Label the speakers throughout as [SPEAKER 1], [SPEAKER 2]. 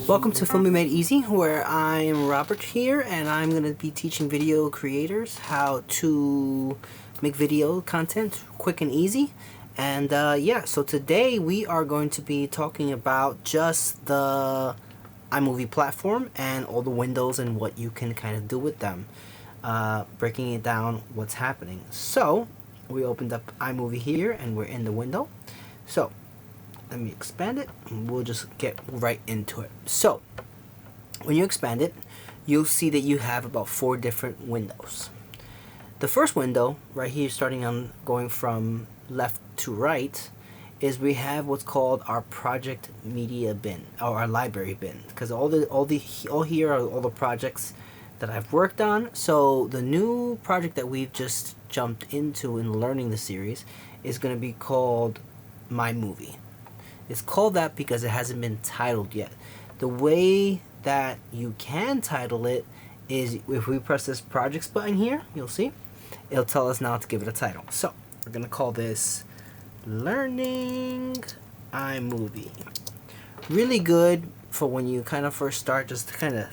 [SPEAKER 1] Welcome to Filming Made Easy, where I'm Robert here, and I'm going to be teaching video creators how to make video content quick and easy. And yeah, so today we are going to be talking about just the iMovie platform and all the windows and what you can kind of do with them, breaking it down what's happening. So we opened up iMovie here and we're in the window. So let me expand it and we'll just get right into it. So when you expand it, you'll see that you have about 4 different windows. The first window right here, starting on going from left to right, is we have what's called our project media bin, or our library bin, because all here are all the projects that I've worked on. So the new project that we've just jumped into in learning the series is going to be called IMovie. It's called that because it hasn't been titled yet. The way that you can title it is if we press this projects button here, you'll see it'll tell us now to give it a title. So we're going to call this Learning iMovie. Really good for when you kind of first start, just to kind of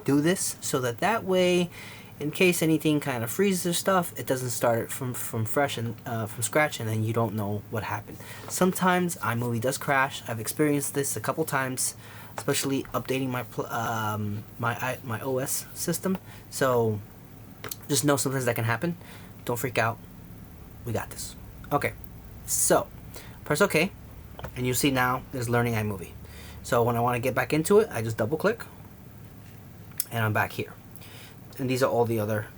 [SPEAKER 1] do this, so that way, in case anything kind of freezes or stuff, it doesn't start it from fresh and from scratch, and then you don't know what happened. Sometimes iMovie does crash. I've experienced this a couple times, especially updating my my OS system. So just know sometimes that can happen. Don't freak out. We got this. Okay. So, press OK, and you see now there's Learning iMovie. So when I want to get back into it, I just double click, and I'm back here. And these are all the other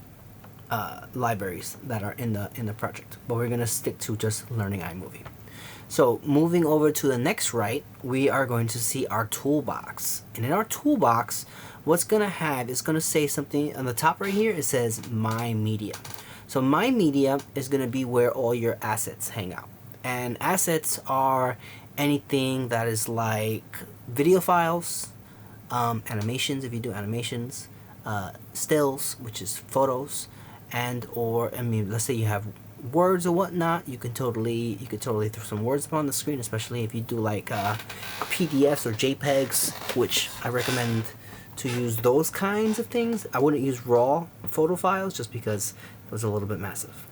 [SPEAKER 1] libraries that are in the project, but we're gonna stick to just Learning iMovie. So moving over to the next right, we are going to see our toolbox, and in our toolbox, what's gonna have is gonna say something on the top right here. It says My Media. So My Media is gonna be where all your assets hang out. And assets are anything that is like video files, animations if you do animations, stills, which is photos, and or let's say you have words or whatnot. You could totally throw some words up on the screen, especially if you do like PDFs or JPEGs, which I recommend to use those kinds of things. I wouldn't use raw photo files just because it was a little bit massive.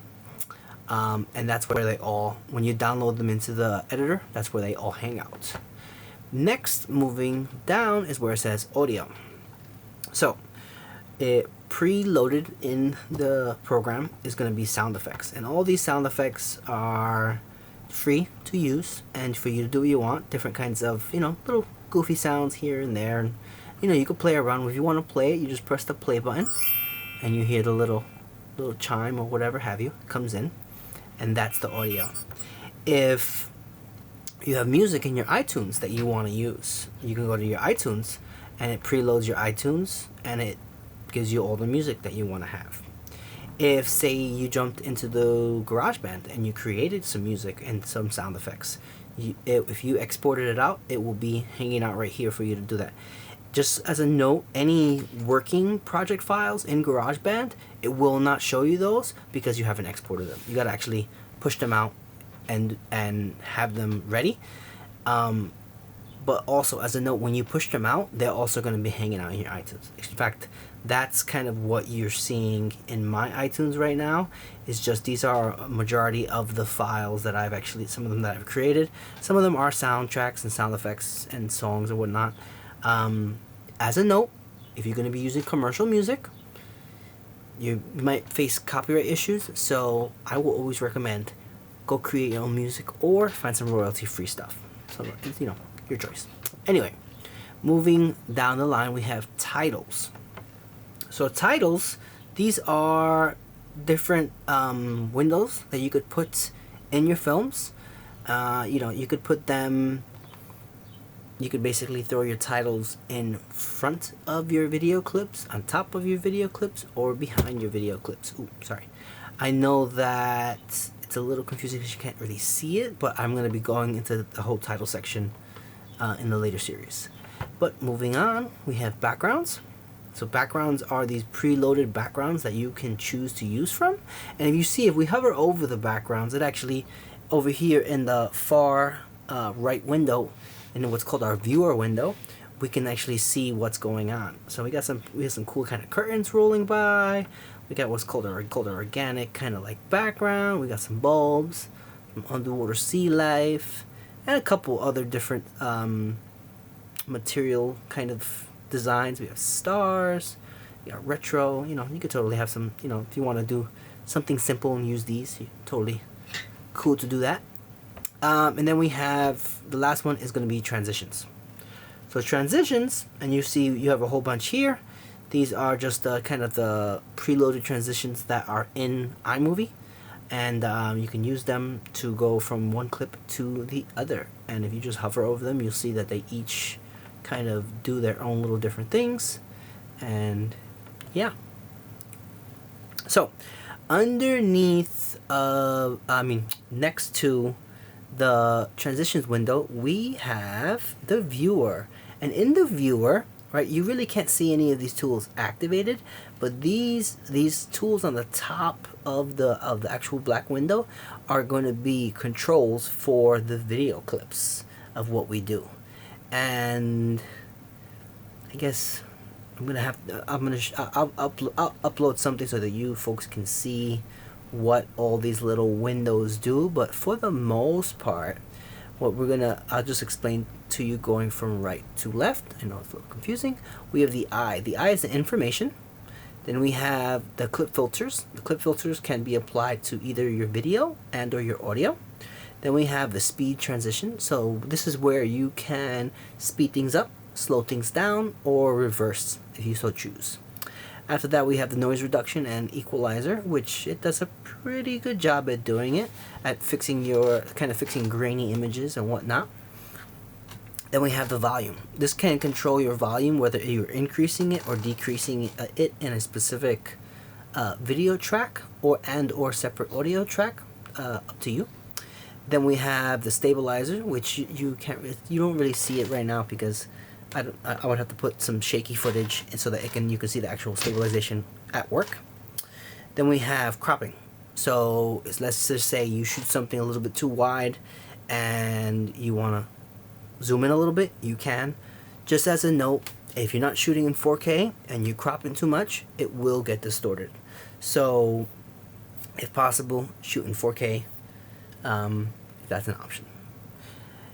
[SPEAKER 1] And that's where they all, when you download them into the editor, that's where they all hang out. Next, moving down, is where it says audio. So it preloaded in the program is going to be sound effects, and all these sound effects are free to use and for you to do what you want. Different kinds of, little goofy sounds here and there, and you can play around. If you want to play it, you just press the play button and you hear the little chime or whatever have you comes in, and that's the audio. If you have music in your iTunes that you want to use, you can go to your iTunes and it preloads your iTunes and it gives you all the music that you want to have. If, say, you jumped into the GarageBand and you created some music and some sound effects, if you exported it out, it will be hanging out right here for you to do that. Just as a note, any working project files in GarageBand, it will not show you those because you haven't exported them. You got to actually push them out and have them ready. But also, as a note, when you push them out, they're also going to be hanging out in your iTunes. In fact, that's kind of what you're seeing in my iTunes right now. Is just these are a majority of the files that I've actually, some of them that I've created. Some of them are soundtracks and sound effects and songs and whatnot. As a note, if you're going to be using commercial music, you might face copyright issues, so I will always recommend go create your own music or find some royalty-free stuff. So, your choice. Anyway, moving down the line, we have titles. So titles, these are different windows that you could put in your films. You could put them, you could basically throw your titles in front of your video clips, on top of your video clips, or behind your video clips. Ooh, sorry. I know that it's a little confusing because you can't really see it, but I'm going to be going into the whole title section in the later series. But moving on, we have backgrounds. So backgrounds are these preloaded backgrounds that you can choose to use from. And if you see, if we hover over the backgrounds, it actually, over here in the far right window, in what's called our viewer window, we can actually see what's going on. So we got some cool kind of curtains rolling by. We got what's called an organic kind of like background. We got some bulbs, some underwater sea life, and a couple other different material kind of designs. We have stars, we got retro. You know, you could totally have some, you know, if you want to do something simple and use these, totally cool to do that. And then we have, the last one is going to be transitions. So transitions, and you see you have a whole bunch here. These are just kind of the preloaded transitions that are in iMovie. And you can use them to go from one clip to the other. And if you just hover over them, you'll see that they each kind of do their own little different things. And yeah. So underneath, next to the transitions window, we have the viewer. And in the viewer, right, you really can't see any of these tools activated, but these tools on the top of the actual black window are going to be controls for the video clips of what we do. And I guess I'll upload something so that you folks can see what all these little windows do. But for the most part, I'll just explain to you going from right to left. I know it's a little confusing. We have the eye. The eye is the information. Then we have the clip filters. The clip filters can be applied to either your video and or your audio. Then we have the speed transition. So this is where you can speed things up, slow things down, or reverse if you so choose. After that, we have the noise reduction and equalizer, which it does a pretty good job at doing it, at fixing grainy images and whatnot. Then we have the volume. This can control your volume, whether you're increasing it or decreasing it in a specific video track or separate audio track, up to you. Then we have the stabilizer, which you don't really see it right now because I would have to put some shaky footage so that you can see the actual stabilization at work. Then we have cropping. So let's just say you shoot something a little bit too wide and you want to zoom in a little bit, you can. Just as a note, if you're not shooting in 4K and you crop in too much, it will get distorted. So if possible, shoot in 4K if that's an option.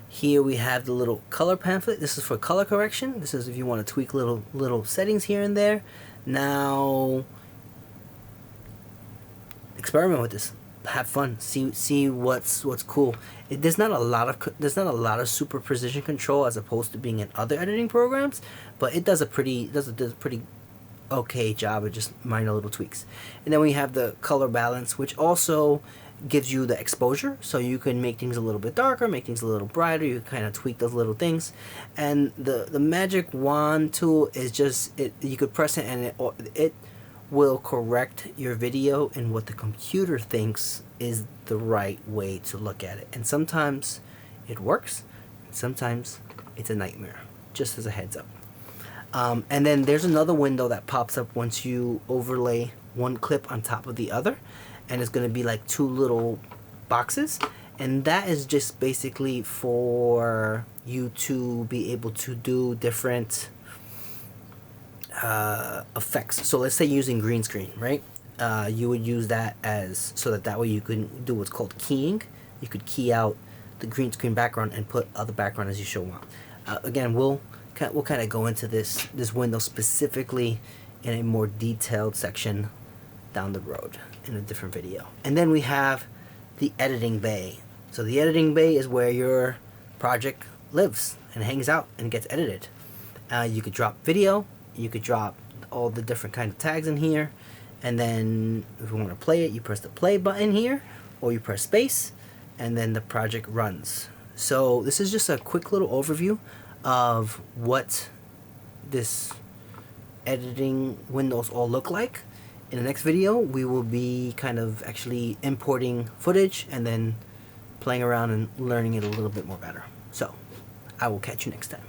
[SPEAKER 1] Here we have the little color pamphlet. This is for color correction. This is if you want to tweak little settings here and there. Now, experiment with this. Have fun. See what's cool. There's not a lot of super precision control as opposed to being in other editing programs, but it does a pretty okay job of just minor little tweaks. And then we have the color balance, which also gives you the exposure, so you can make things a little bit darker, make things a little brighter. You kind of tweak those little things. And the magic wand tool is just you could press it and it will correct your video in what the computer thinks is the right way to look at it. And sometimes it works, and sometimes it's a nightmare, just as a heads up. And then there's another window that pops up once you overlay one clip on top of the other, and it's going to be like two little boxes, and that is just basically for you to be able to do different effects. So let's say using green screen, right? You would use that so that way you can do what's called keying. You could key out the green screen background and put other background as you show want. Again, we'll kind of go into this window specifically in a more detailed section down the road in a different video. And then we have the editing bay. So the editing bay is where your project lives and hangs out and gets edited. You could drop video, you could drop all the different kind of tags in here, and then if you want to play it, you press the play button here, or you press space, and then the project runs. So this is just a quick little overview of what this editing windows all look like. In the next video, we will be kind of actually importing footage and then playing around and learning it a little bit more better. So I will catch you next time.